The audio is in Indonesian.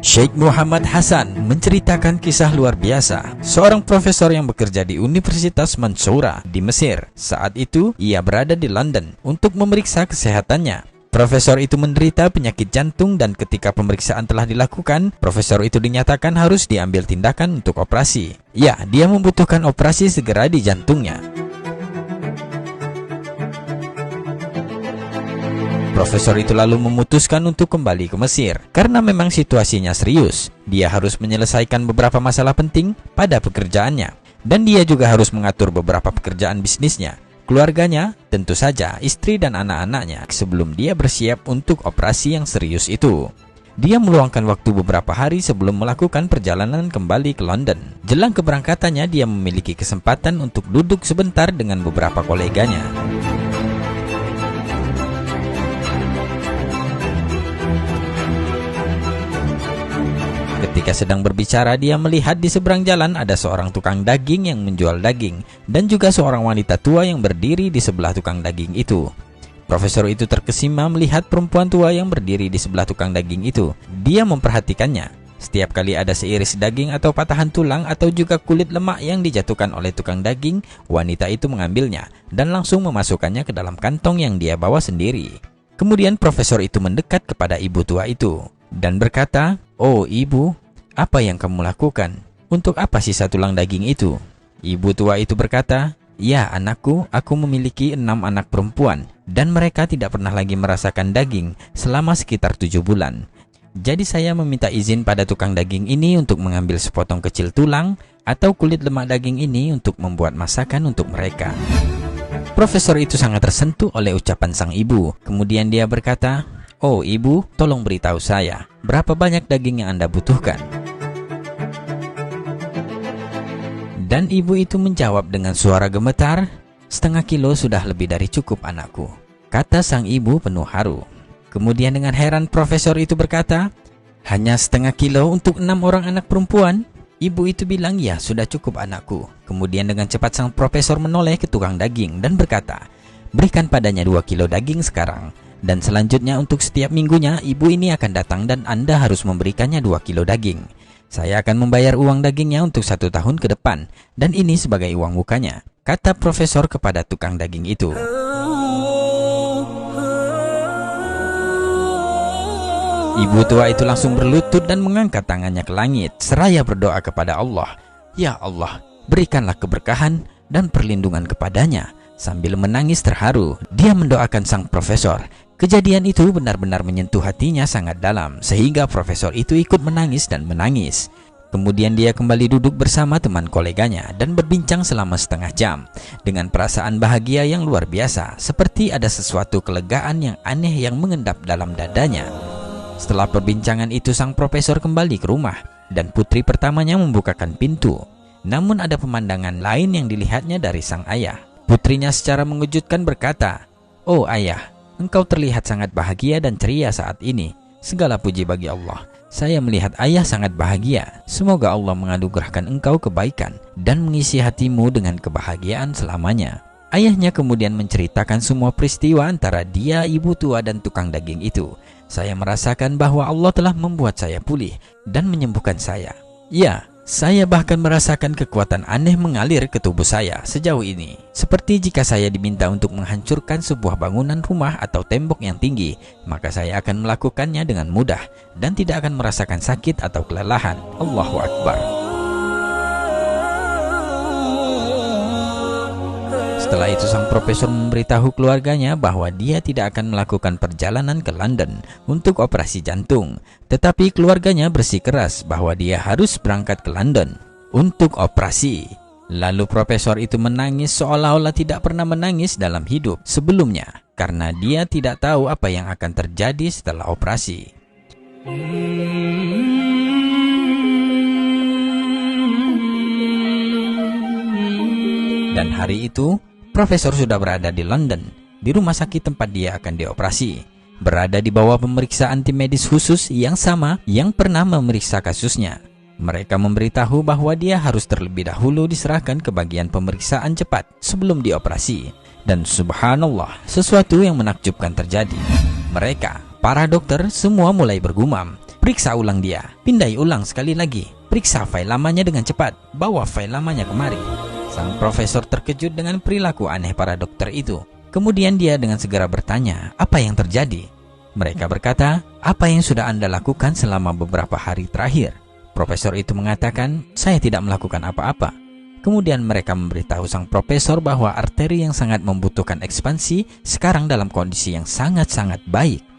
Syekh Muhammad Hasan menceritakan kisah luar biasa seorang profesor yang bekerja di Universitas Mansoura di Mesir. Saat itu ia berada di London untuk memeriksa kesehatannya. Profesor itu menderita penyakit jantung dan ketika pemeriksaan telah dilakukan, profesor itu dinyatakan harus diambil tindakan untuk operasi. Ya, dia membutuhkan operasi segera di jantungnya. Profesor itu lalu memutuskan untuk kembali ke Mesir karena memang situasinya serius. Dia harus menyelesaikan beberapa masalah penting pada pekerjaannya dan dia juga harus mengatur beberapa pekerjaan bisnisnya, keluarganya, tentu saja istri dan anak-anaknya sebelum dia bersiap untuk operasi yang serius itu. Dia meluangkan waktu beberapa hari sebelum melakukan perjalanan kembali ke London. Jelang keberangkatannya, dia memiliki kesempatan untuk duduk sebentar dengan beberapa koleganya. Ketika sedang berbicara, dia melihat di seberang jalan ada seorang tukang daging yang menjual daging dan juga seorang wanita tua yang berdiri di sebelah tukang daging itu. Profesor itu terkesima melihat perempuan tua yang berdiri di sebelah tukang daging itu. Dia memperhatikannya. Setiap kali ada seiris daging atau patahan tulang atau juga kulit lemak yang dijatuhkan oleh tukang daging, wanita itu mengambilnya dan langsung memasukkannya ke dalam kantong yang dia bawa sendiri. Kemudian profesor itu mendekat kepada ibu tua itu dan berkata, "Oh ibu, apa yang kamu lakukan? Untuk apa sisa tulang daging itu?" Ibu tua itu berkata, "Ya anakku, aku memiliki 6 anak perempuan dan mereka tidak pernah lagi merasakan daging selama sekitar 7 bulan. Jadi saya meminta izin pada tukang daging ini untuk mengambil sepotong kecil tulang atau kulit lemak daging ini untuk membuat masakan untuk mereka." Profesor itu sangat tersentuh oleh ucapan sang ibu. Kemudian dia berkata, "Oh ibu, tolong beritahu saya, berapa banyak daging yang Anda butuhkan?" Dan ibu itu menjawab dengan suara gemetar, "Setengah kilo sudah lebih dari cukup anakku," kata sang ibu penuh haru. Kemudian dengan heran profesor itu berkata, "Hanya setengah kilo untuk 6 orang anak perempuan?" Ibu itu bilang, "Ya sudah cukup anakku." Kemudian dengan cepat sang profesor menoleh ke tukang daging dan berkata, "Berikan padanya 2 kilo daging sekarang. Dan selanjutnya untuk setiap minggunya ibu ini akan datang dan Anda harus memberikannya 2 kilo daging. Saya akan membayar uang dagingnya untuk 1 tahun ke depan dan ini sebagai uang mukanya," kata profesor kepada tukang daging itu. Ibu tua itu langsung berlutut dan mengangkat tangannya ke langit seraya berdoa kepada Allah, "Ya Allah, berikanlah keberkahan dan perlindungan kepadanya." Sambil menangis terharu, dia mendoakan sang profesor. Kejadian itu benar-benar menyentuh hatinya sangat dalam, sehingga profesor itu ikut menangis dan menangis. Kemudian dia kembali duduk bersama teman koleganya dan berbincang selama setengah jam dengan perasaan bahagia yang luar biasa, seperti ada sesuatu kelegaan yang aneh yang mengendap dalam dadanya. Setelah perbincangan itu, sang profesor kembali ke rumah dan putri pertamanya membukakan pintu. Namun ada pemandangan lain yang dilihatnya dari sang ayah. Putrinya secara mengejutkan berkata, "Oh ayah, engkau terlihat sangat bahagia dan ceria saat ini. Segala puji bagi Allah. Saya melihat ayah sangat bahagia. Semoga Allah menganugerahkan engkau kebaikan dan mengisi hatimu dengan kebahagiaan selamanya." Ayahnya kemudian menceritakan semua peristiwa antara dia, ibu tua, dan tukang daging itu. "Saya merasakan bahwa Allah telah membuat saya pulih dan menyembuhkan saya. Ya, saya bahkan merasakan kekuatan aneh mengalir ke tubuh saya sejauh ini. Seperti jika saya diminta untuk menghancurkan sebuah bangunan rumah atau tembok yang tinggi, maka saya akan melakukannya dengan mudah dan tidak akan merasakan sakit atau kelelahan." Allahu Akbar. Setelah itu sang profesor memberitahu keluarganya bahwa dia tidak akan melakukan perjalanan ke London untuk operasi jantung. Tetapi keluarganya bersikeras bahwa dia harus berangkat ke London untuk operasi. Lalu profesor itu menangis seolah-olah tidak pernah menangis dalam hidup sebelumnya karena dia tidak tahu apa yang akan terjadi setelah operasi. Dan hari itu profesor sudah berada di London, di rumah sakit tempat dia akan dioperasi, berada di bawah pemeriksaan tim medis khusus yang sama yang pernah memeriksa kasusnya. Mereka memberitahu bahwa dia harus terlebih dahulu diserahkan ke bagian pemeriksaan cepat sebelum dioperasi. Dan subhanallah, sesuatu yang menakjubkan terjadi. Mereka, para dokter, semua mulai bergumam. Periksa ulang dia. Pindai ulang sekali lagi. Periksa file lamanya dengan cepat. Bawa file lamanya kemari. Sang profesor terkejut dengan perilaku aneh para dokter itu. Kemudian dia dengan segera bertanya, apa yang terjadi? Mereka berkata, apa yang sudah Anda lakukan selama beberapa hari terakhir? Profesor itu mengatakan, saya tidak melakukan apa-apa. Kemudian mereka memberitahu sang profesor bahwa arteri yang sangat membutuhkan ekspansi sekarang dalam kondisi yang sangat-sangat baik.